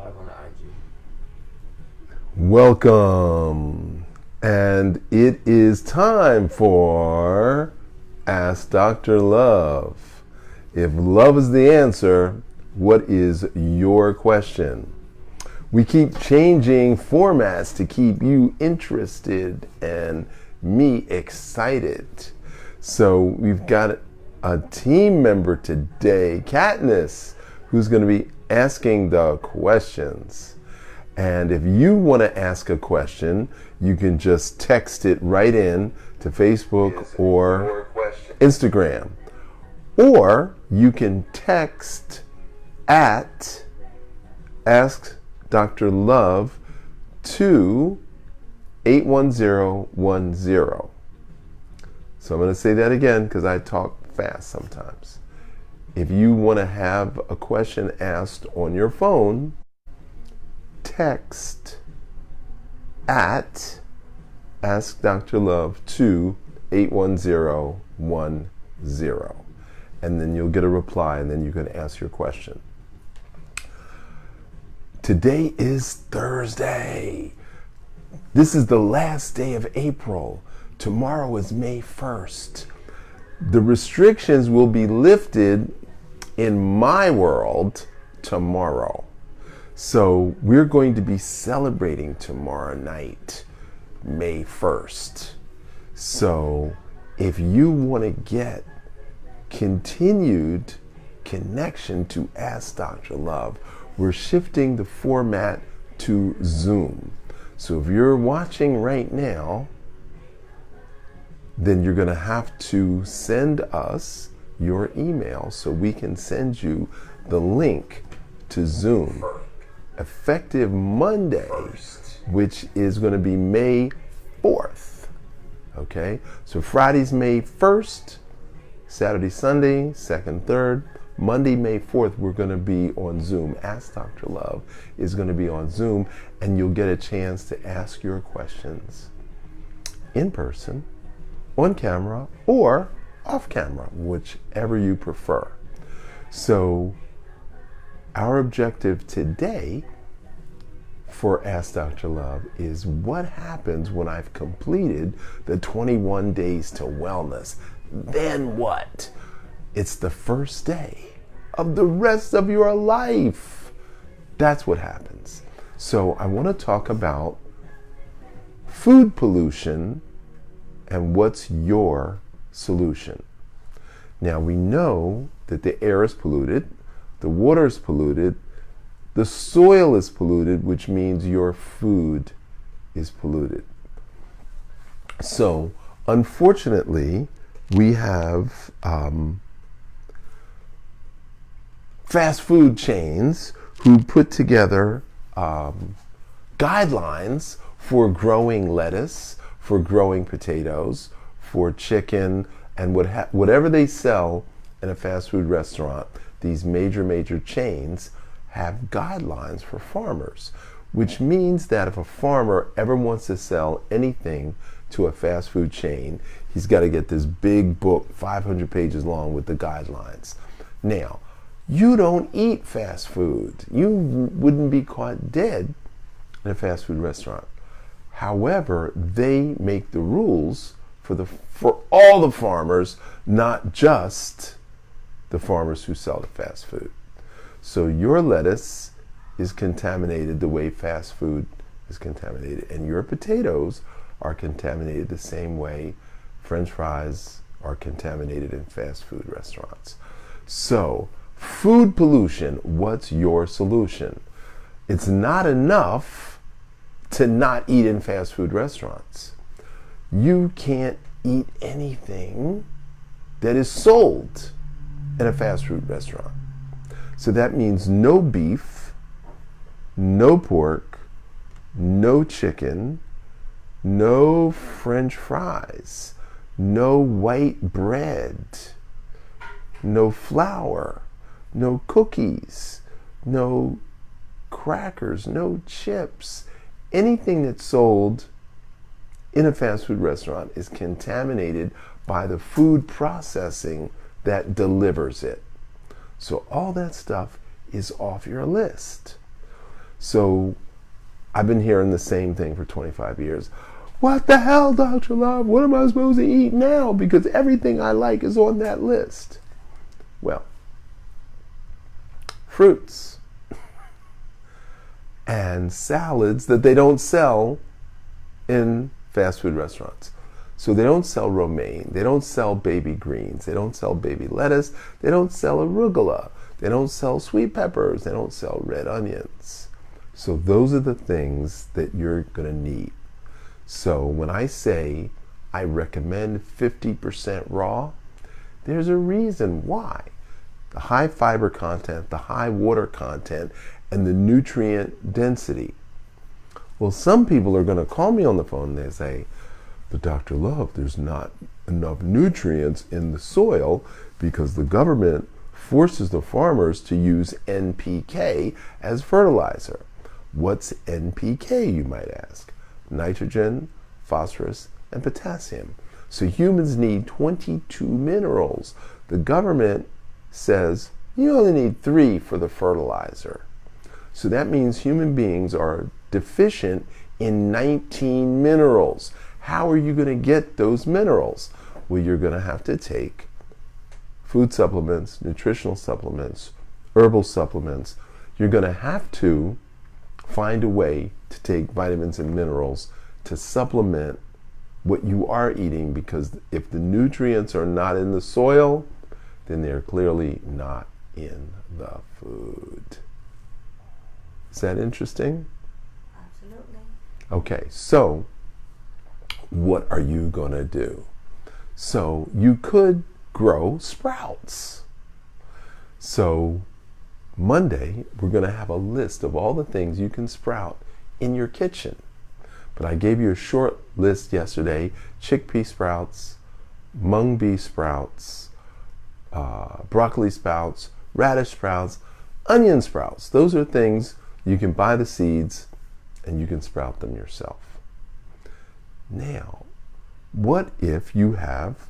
live on the IG. Welcome. And it is time for Ask Dr. Love. If love is the answer, what is your question? We keep changing formats to keep you interested and me excited. So we've got a team member today, Katniss, who's going to be asking the questions. And if you want to ask a question, you can just text it right in to Facebook or Instagram. Or you can text at Ask Dr. Love to 81010. So I'm going to say that again because I talk fast sometimes. If you want to have a question asked on your phone, text at Ask Dr. Love to 81010. And then you'll get a reply and then you can ask your question. Today is Thursday. This is the last day of April. Tomorrow is May 1st. The restrictions will be lifted in my world tomorrow. So we're going to be celebrating tomorrow night, May 1st. So if you want to get continued connection to Ask Dr. Love, we're shifting the format to Zoom. So if you're watching right now, then you're going to have to send us your email so we can send you the link to Zoom. Effective Monday, which is going to be May 4th. Okay? So Friday's May 1st, Saturday, Sunday, 2nd, 3rd. Monday, May 4th, we're going to be on Zoom. Ask Dr. Love is going to be on Zoom, and you'll get a chance to ask your questions in person, on camera, or off camera, whichever you prefer. So our objective today for Ask Dr. Love is what happens when I've completed the 21 days to wellness. Then what? It's the first day of the rest of your life. That's what happens. So I want to talk about food pollution and what's your solution. Now we know that the air is polluted, the water is polluted, the soil is polluted, which means your food is polluted. So unfortunately, we have fast food chains who put together guidelines for growing lettuce, for growing potatoes, for chicken, and whatever they sell in a fast food restaurant. These major chains have guidelines for farmers, which means that if a farmer ever wants to sell anything to a fast food chain, he's got to get this big book, 500 pages long, with the guidelines. Now, you don't eat fast food. You wouldn't be caught dead in a fast food restaurant. However, they make the rules for all the farmers, not just the farmers who sell the fast food. So your lettuce is contaminated the way fast food is contaminated, and your potatoes are contaminated the same way French fries are contaminated in fast food restaurants. So food pollution, what's your solution? It's not enough to not eat in fast food restaurants. You can't eat anything that is sold in a fast food restaurant. So that means no beef, no pork, no chicken, no French fries, no white bread, no flour, no cookies, no crackers, no chips. Anything that's sold in a fast food restaurant is contaminated by the food processing that delivers it. So all that stuff is off your list. So I've been hearing the same thing for 25 years. What the hell, Dr. Love? What am I supposed to eat now? Because everything I like is on that list. Well, fruits and salads that they don't sell in fast food restaurants. So they don't sell romaine, they don't sell baby greens, they don't sell baby lettuce, they don't sell arugula, they don't sell sweet peppers, they don't sell red onions. So those are the things that you're going to need. So when I say I recommend 50% raw, there's a reason why. The high fiber content, the high water content, and the nutrient density. Well, some people are going to call me on the phone and they say, but Dr. Love, there's not enough nutrients in the soil because the government forces the farmers to use NPK as fertilizer. What's NPK, you might ask? Nitrogen, phosphorus, and potassium. So humans need 22 minerals. The government says you only need 3 for the fertilizer. So that means human beings are deficient in 19 minerals. How are you going to get those minerals? Well, you're going to have to take food supplements, nutritional supplements, herbal supplements. You're going to have to find a way to take vitamins and minerals to supplement what you are eating, because if the nutrients are not in the soil, then they're clearly not in the food. Is that interesting? Absolutely. Okay, so what are you going to do? So you could grow sprouts. So Monday, we're going to have a list of all the things you can sprout in your kitchen. But I gave you a short list yesterday: chickpea sprouts, mung bean sprouts, broccoli sprouts, radish sprouts, onion sprouts. Those are things you can buy the seeds and you can sprout them yourself. Now, what if you have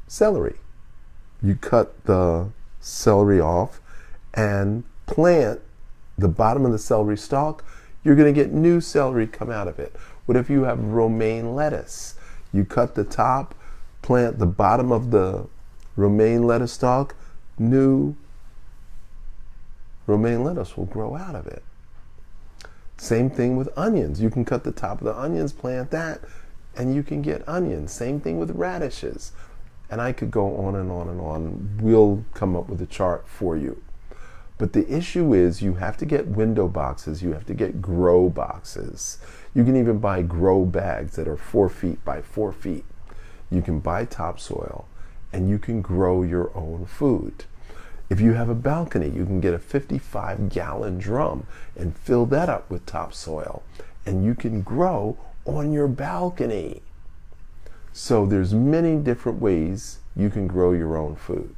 celery? You cut the celery off and plant the bottom of the celery stalk. You're going to get new celery come out of it. What if you have romaine lettuce? You cut the top, plant the bottom of the romaine lettuce stalk, new romaine lettuce will grow out of it. Same thing with onions. You can cut the top of the onions, plant that, and you can get onions. Same thing with radishes. And I could go on and on and on. We'll come up with a chart for you. But the issue is you have to get window boxes. You have to get grow boxes. You can even buy grow bags that are 4 feet by 4 feet. You can buy topsoil and you can grow your own food. If you have a balcony, you can get a 55-gallon drum and fill that up with topsoil, and you can grow on your balcony. So there's many different ways you can grow your own food.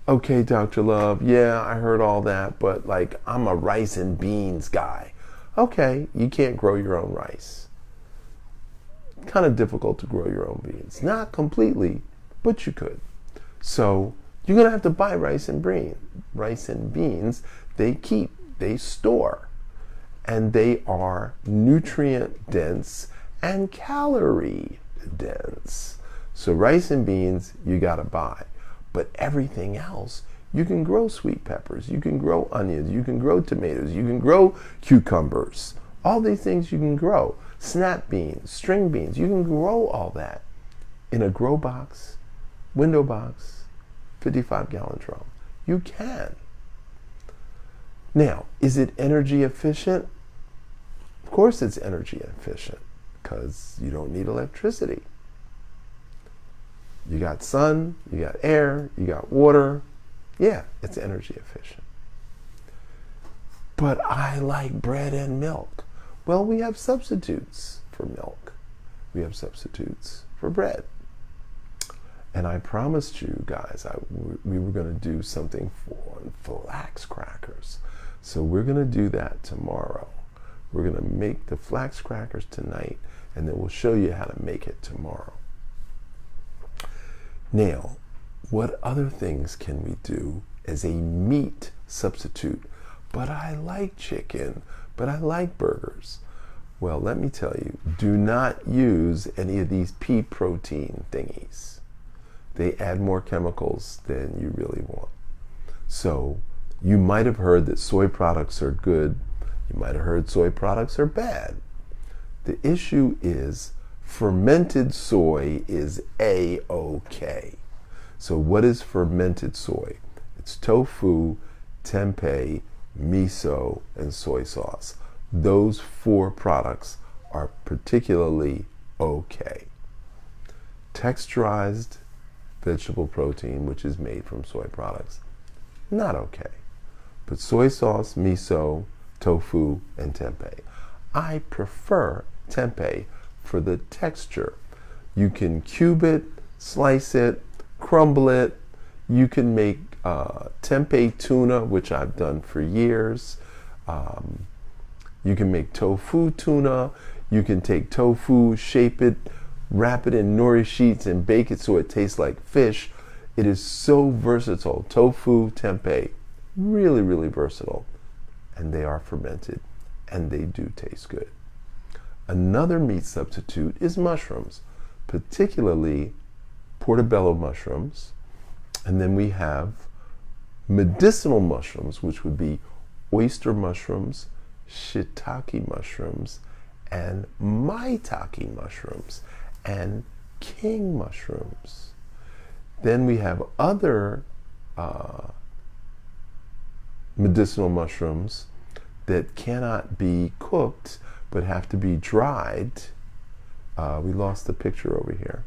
Okay, Dr. Love, yeah, I heard all that, but like I'm a rice and beans guy. Okay, you can't grow your own rice. Kind of difficult to grow your own beans. Not completely, but you could. So you're going to have to buy rice and beans. They store, and they are nutrient dense and calorie dense. So rice and beans you got to buy. But everything else, you can grow sweet peppers, you can grow onions, you can grow tomatoes, you can grow cucumbers. All these things you can grow. Snap beans, string beans, you can grow all that in a grow box, window box, 55-gallon drum. You can. Now, is it energy efficient? Of course it's energy efficient, because you don't need electricity. You got sun, you got air, you got water. Yeah, it's energy efficient. But I like bread and milk. Well, we have substitutes for milk. We have substitutes for bread. And I promised you guys we were going to do something for flax crackers. So we're going to do that tomorrow. We're going to make the flax crackers tonight, and then we'll show you how to make it tomorrow. Now, what other things can we do as a meat substitute but I like chicken, but I like burgers. Well, let me tell you, do not use any of these pea protein thingies. They add more chemicals than you really want. So you might have heard that soy products are good. You might have heard soy products are bad. The issue is fermented soy is A-OK. So what is fermented soy? It's tofu, tempeh, miso, and soy sauce. Those 4 products are particularly okay. Texturized vegetable protein, which is made from soy products, not okay. But soy sauce, miso, tofu, and tempeh. I prefer tempeh for the texture. You can cube it, slice it, crumble it. You can make tempeh tuna, which I've done for years. You can make tofu tuna. You can take tofu, shape it, wrap it in nori sheets, and bake it so it tastes like fish. It is so versatile. Tofu, tempeh, really, really versatile. And they are fermented, and they do taste good. Another meat substitute is mushrooms, particularly portobello mushrooms. And then we have medicinal mushrooms, which would be oyster mushrooms, shiitake mushrooms, and maitake mushrooms, and king mushrooms. Then we have other medicinal mushrooms that cannot be cooked but have to be dried. We lost the picture over here.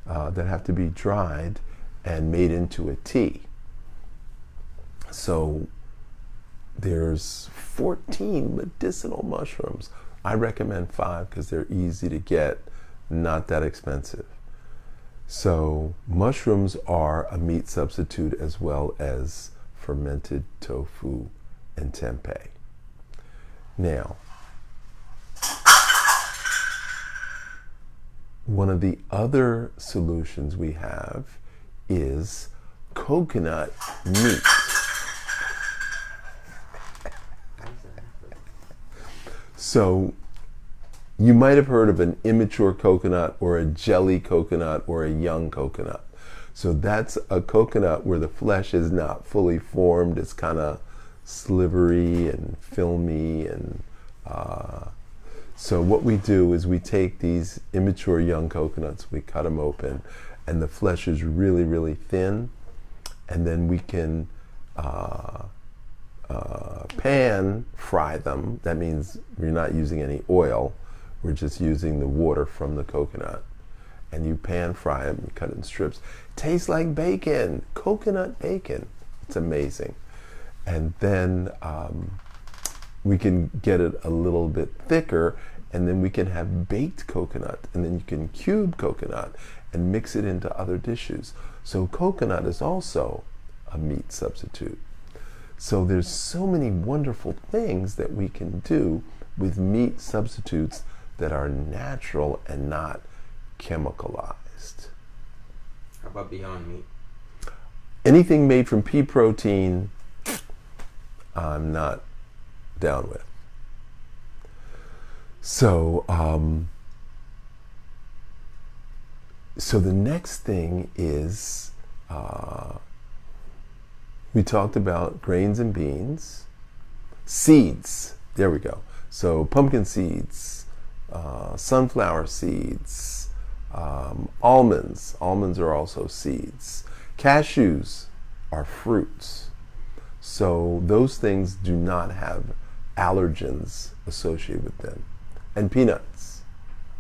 That have to be dried and made into a tea. So there's 14 medicinal mushrooms. I recommend 5 because they're easy to get, not that expensive. So mushrooms are a meat substitute as well as fermented tofu and tempeh. Now, one of the other solutions we have is coconut meat. So you might have heard of an immature coconut or a jelly coconut or a young coconut. So that's a coconut where the flesh is not fully formed. It's kind of slivery and filmy. And so what we do is we take these immature young coconuts, we cut them open, and the flesh is really, really thin. And then we can pan fry them. That means we're not using any oil. We're just using the water from the coconut. And you pan fry them, you cut it in strips. Tastes like bacon, coconut bacon. It's amazing. And then we can get it a little bit thicker, and then we can have baked coconut, and then you can cube coconut and mix it into other dishes. So coconut is also a meat substitute. So there's so many wonderful things that we can do with meat substitutes that are natural and not chemicalized. How about Beyond Meat? Anything made from pea protein, I'm not down with. So, so the next thing is, we talked about grains and beans, seeds. There we go. So pumpkin seeds, sunflower seeds, almonds. Almonds are also seeds. Cashews are fruits. So those things do not have allergens associated with them. And peanuts,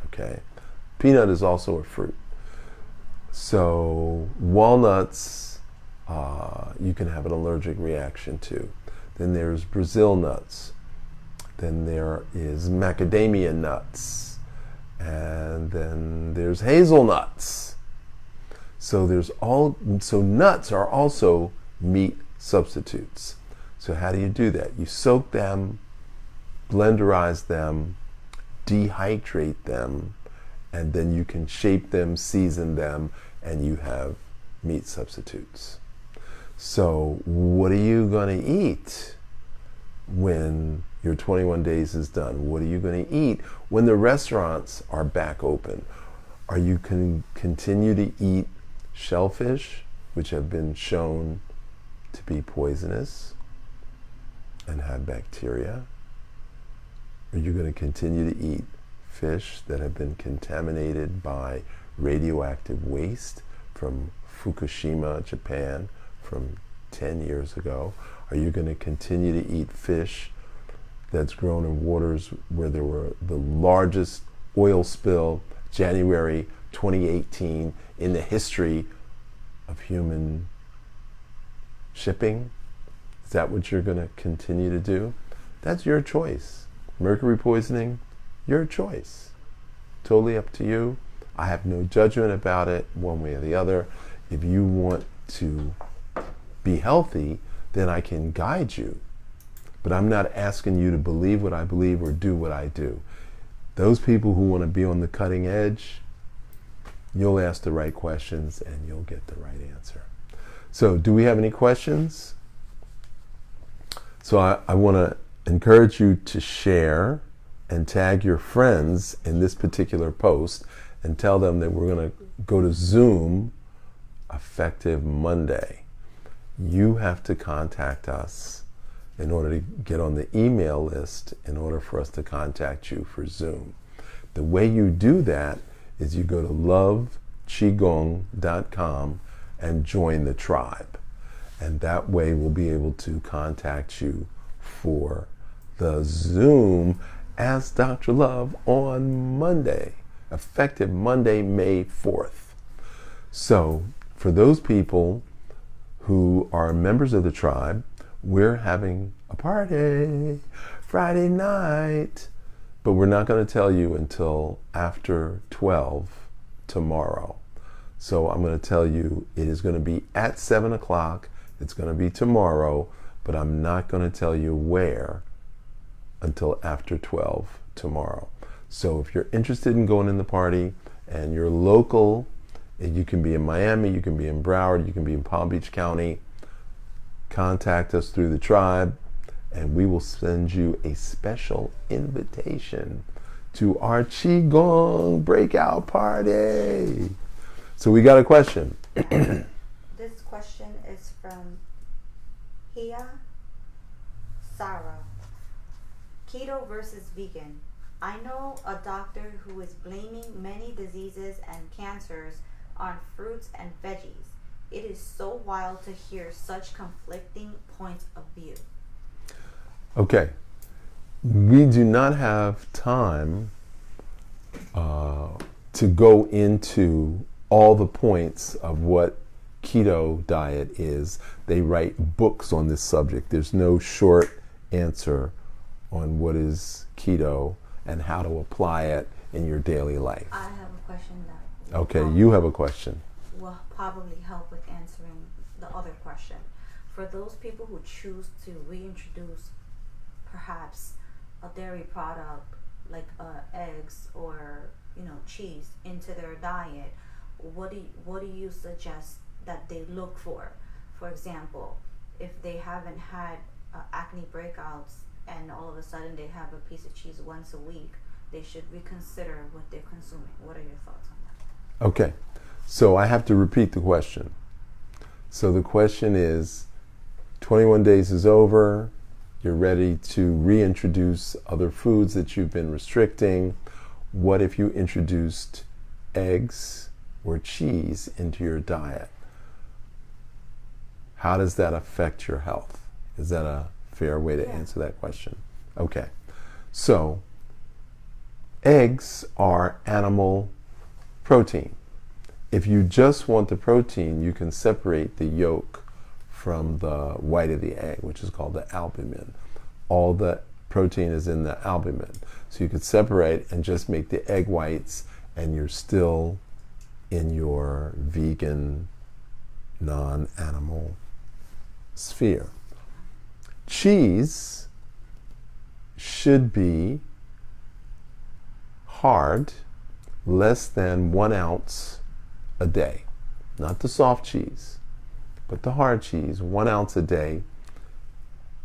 okay? Peanut is also a fruit. So walnuts, you can have an allergic reaction to. Then there's Brazil nuts. Then there is macadamia nuts. And then there's hazelnuts. So nuts are also meat substitutes. So how do you do that? You soak them, blenderize them, dehydrate them, and then you can shape them, season them, and you have meat substitutes. So what are you going to eat when your 21 days is done? What are you going to eat when the restaurants are back open? Are you going to continue to eat shellfish, which have been shown to be poisonous and have bacteria? Are you going to continue to eat fish that have been contaminated by radioactive waste from Fukushima, Japan, from 10 years ago? Are you going to continue to eat fish that's grown in waters where there were the largest oil spill, January 2018, in the history of human shipping? Is that what you're going to continue to do? That's your choice. Mercury poisoning, your choice. Totally up to you. I have no judgment about it one way or the other. If you want to be healthy, then I can guide you. But I'm not asking you to believe what I believe or do what I do. Those people who want to be on the cutting edge, you'll ask the right questions and you'll get the right answer. So, do we have any questions? So I want to encourage you to share and tag your friends in this particular post and tell them that we're going to go to Zoom effective Monday. You have to contact us in order to get on the email list in order for us to contact you for Zoom. The way you do that is you go to lovechigong.com and join the tribe. And that way we'll be able to contact you for the Zoom Ask Dr. Love on Monday, effective Monday, May 4th. So for those people who are members of the tribe, we're having a party Friday night, but we're not going to tell you until after 12 tomorrow. So I'm going to tell you it is going to be at 7 o'clock. It's going to be tomorrow, but I'm not going to tell you where until after 12 tomorrow. So if you're interested in going in the party and you're local, you can be in Miami, you can be in Broward, you can be in Palm Beach County, contact us through the tribe and we will send you a special invitation to our Qigong breakout party. So we got a question. This question is from Hia Sarah. Keto versus vegan. I know a doctor who is blaming many diseases and cancers on fruits and veggies. It is so wild to hear such conflicting points of view. Okay. We do not have time to go into all the points of what keto diet is. They write books on this subject. There's no short answer on what is keto and how to apply it in your daily life. I have a question that Okay, you have a question. will probably help with answering the other question. For those people who choose to reintroduce perhaps a dairy product like eggs or cheese into their diet, what do you suggest that they look for? For example, if they haven't had acne breakouts and all of a sudden they have a piece of cheese once a week, they should reconsider what they're consuming. What are your thoughts on that? Okay, so I have to repeat the question. So the question is, 21 days is over, you're ready to reintroduce other foods that you've been restricting. What if you introduced eggs or cheese into your diet? How does that affect your health? Is that a fair way to answer that question? Okay, so eggs are animal protein. If you just want the protein, you can separate the yolk from the white of the egg, which is called the albumin. All the protein is in the albumin. So you could separate and just make the egg whites, and you're still in your vegan, non-animal sphere. Cheese should be hard, less than 1 ounce a day. Not the soft cheese, but the hard cheese, 1 ounce a day.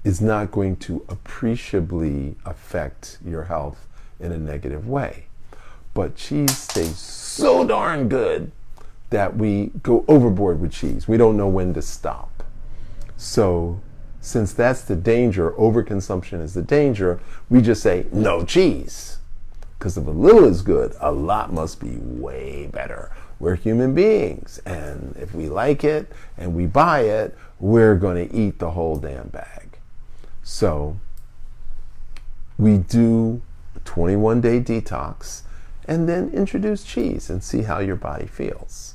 is not going to appreciably affect your health in a negative way. But cheese stays so darn good that we go overboard with cheese. We don't know when to stop. So since that's the danger, overconsumption is the danger, we just say no cheese. Because if a little is good, a lot must be way better. We're human beings, and if we like it and we buy it, we're going to eat the whole damn bag. So we do a 21-day detox and then introduce cheese and see how your body feels.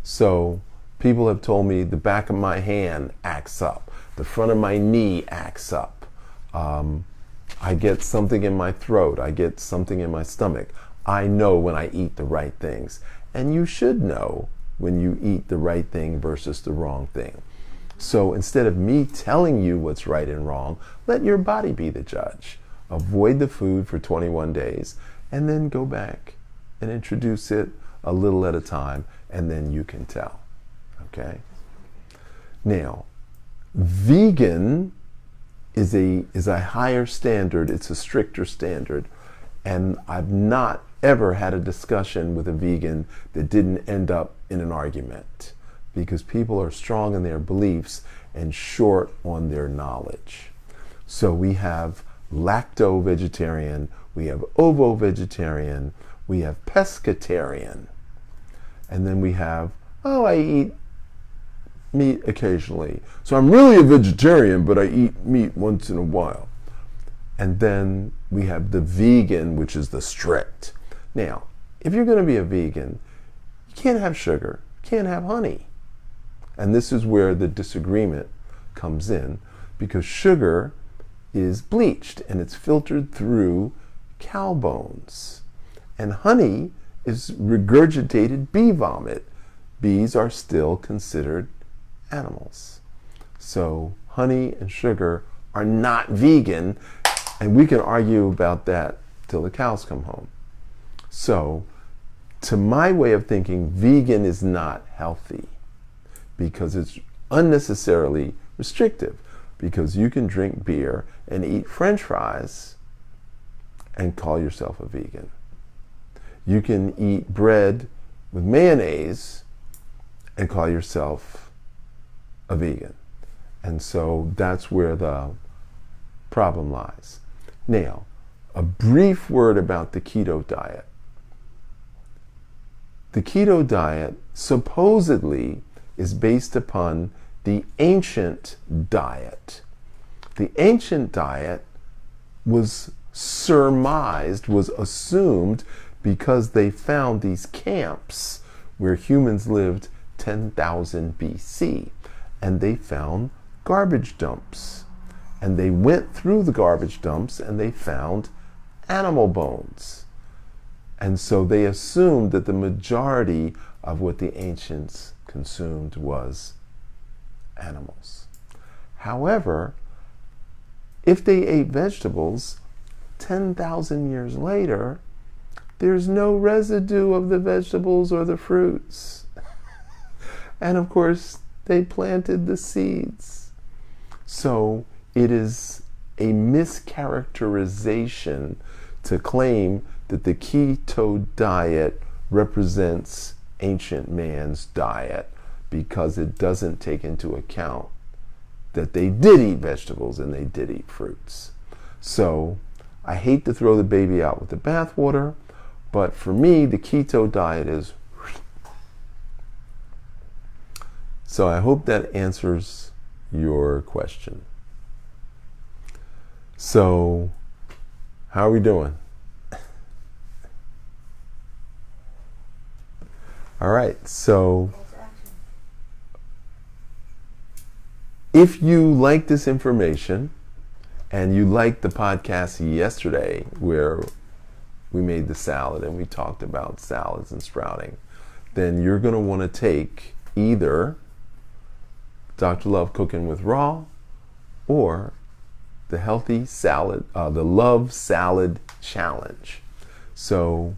So people have told me the back of my hand acts up, the front of my knee acts up. I get something in my throat, I get something in my stomach. I know when I eat the right things. And you should know when you eat the right thing versus the wrong thing. So instead of me telling you what's right and wrong, let your body be the judge. Avoid the food for 21 days and then go back and introduce it a little at a time, and then you can tell. Okay? Now, vegan is a higher standard, it's a stricter standard, and I've not ever had a discussion with a vegan that didn't end up in an argument, because people are strong in their beliefs and short on their knowledge. So we have lacto-vegetarian, we have ovo-vegetarian, we have pescatarian, and then we have, I eat meat occasionally. So I'm really a vegetarian, but I eat meat once in a while. And then we have the vegan, which is the strict. Now, if you're going to be a vegan, you can't have sugar, you can't have honey. And this is where the disagreement comes in, because sugar is bleached and it's filtered through cow bones. And honey is regurgitated bee vomit. Bees are still considered animals. So honey and sugar are not vegan, and we can argue about that till the cows come home. So to my way of thinking, vegan is not healthy because it's unnecessarily restrictive, because you can drink beer and eat French fries and call yourself a vegan. You can eat bread with mayonnaise and call yourself a vegan. And so that's where the problem lies. Now, a brief word about the keto diet. The keto diet supposedly is based upon the ancient diet. The ancient diet was surmised, was assumed, because they found these camps where humans lived 10,000 BC, and they found garbage dumps. And they went through the garbage dumps and they found animal bones. And so they assumed that the majority of what the ancients consumed was animals. However, if they ate vegetables, 10,000 years later, there's no residue of the vegetables or the fruits. And of course, they planted the seeds. So it is a mischaracterization to claim that the keto diet represents ancient man's diet, because it doesn't take into account that they did eat vegetables and they did eat fruits. So I hate to throw the baby out with the bathwater, but for me, the keto diet is... So I hope that answers your question. So, how are we doing? All right, so if you like this information and you liked the podcast yesterday where we made the salad and we talked about salads and sprouting, then you're going to want to take either Dr. Love Cooking with Raw or the Healthy Salad, the Love Salad Challenge. So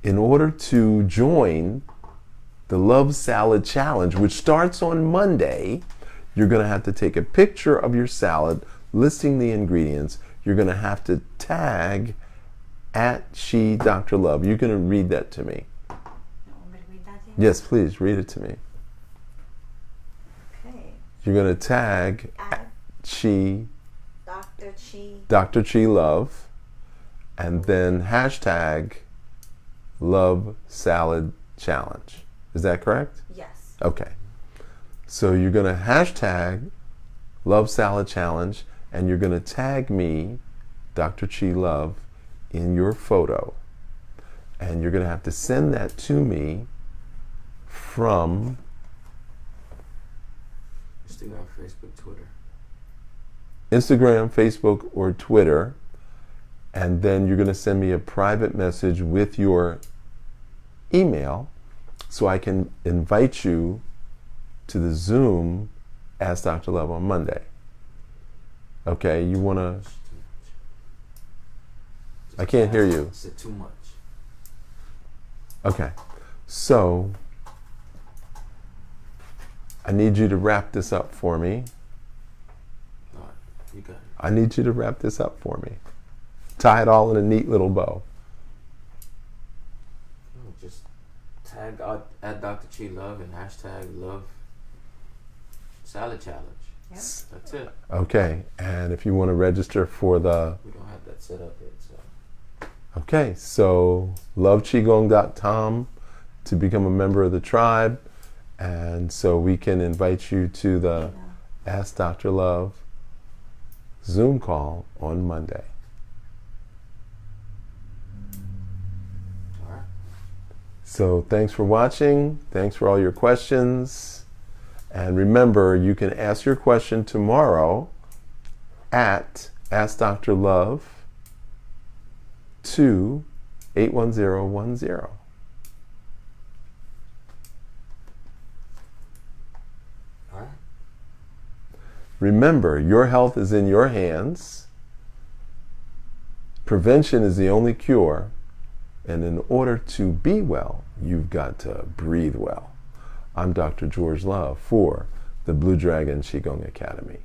in order to join the Love Salad Challenge, which starts on Monday, You're going to have to take a picture of your salad listing the ingredients. You're going to have to tag at She Dr. Love. You're going to read that to me. You want me to read that to you? Yes, please read it to me. Okay. You're going to tag At She Dr. Chi Love, and then hashtag Love Salad Challenge. Is that correct? Yes. Okay. So you're going to hashtag Love Salad Challenge, and you're going to tag me, Dr. Chi Love, in your photo. And you're going to have to send that to me from Instagram, Facebook, Twitter. Instagram, Facebook, or Twitter. And then you're going to send me a private message with your email so I can invite you to the Zoom Ask Dr. Love on Monday. Okay, you want to... I can't hear you. Is it too much? Okay, so I need you to wrap this up for me. All right, you got it. I need you to wrap this up for me. Tie it all in a neat little bow. No, just tag out at Dr. Chi Love and hashtag Love Salad Challenge. Yep. That's it. Okay, and if you want to register for the... We don't have that set up yet, so. Okay, so loveqigong.com to become a member of the tribe, and so we can invite you to the Ask Dr. Love Zoom call on Monday. All right. So thanks for watching. Thanks for all your questions. And remember, you can ask your question tomorrow at Ask Dr. Love 81010. All right. Remember, your health is in your hands. Prevention is the only cure. And in order to be well, you've got to breathe well. I'm Dr. George Love for the Blue Dragon Qigong Academy.